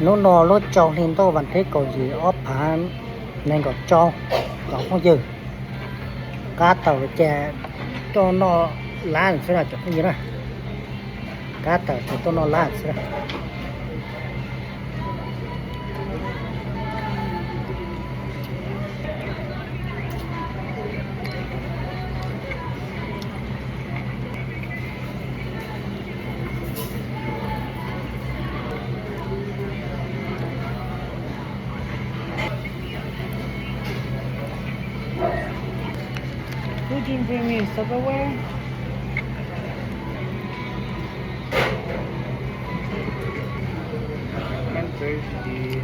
nó nò lốt trong nên tôi vẫn thấy có gì ốp phán nên có trong đó không dừng cá tàu chè cho nó lan sẽ là chỗ không gì nữa cá tàu thì cho nó lan sẽ là You didn't bring me Tupperware? I'm thirsty.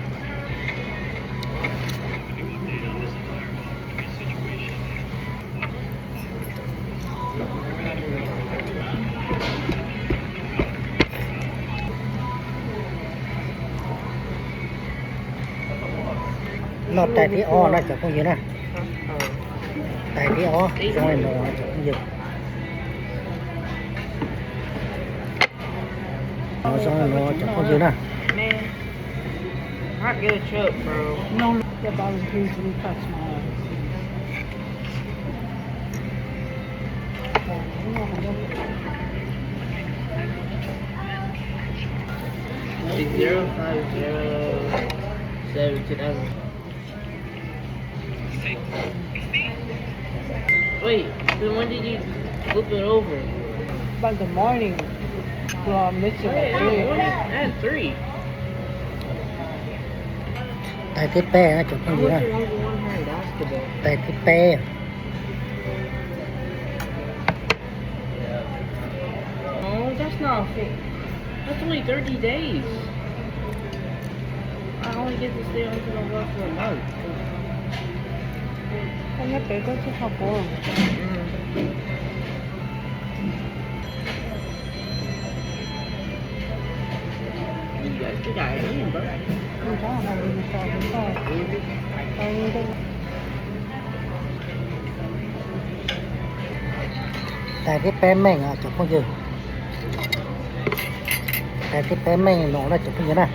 nó tại tí o nó chẳng không gì nè tại tí o trong này nó chẳng không gì nó trong này nó chẳng không gì nè Man, I get a truck, bro. No, the barbecue to touch my ass. It's 050-7-2000. Wait, then when did you flip it over? About the morning. Well, I missed it at 3. At 3. tại tí pe nó chẳng không gì nè tại tí pe Oh, that's not fair. That's only 30 days. I only get to stay until I work for a month. I'm not going to Japón. You guys think I am, bro? tại tí pe mình à chẳng không gì tại tí pe mình nó là chẳng không gì nè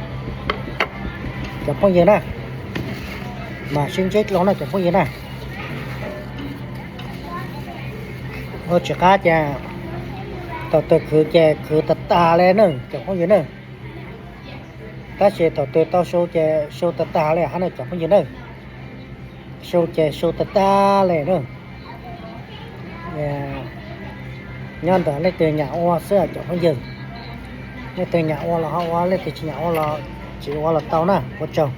chẳng không gì nè mà sinh chết nó là chẳng không gì nè ôi chả cá chà tao tự khử chè khử tật tà lên nữa chẳng không gì nữa ta sẽ tao tự tao show tật tà lên hắn này chẳng không gì nữa show chè show tật tà lên nữa nhân đó lấy từ nhà hoa xưa chẳng không dừng lấy từ nhà hoa là hoa lấy từ nhà hoa là chỉ hoa là tao nè có chồng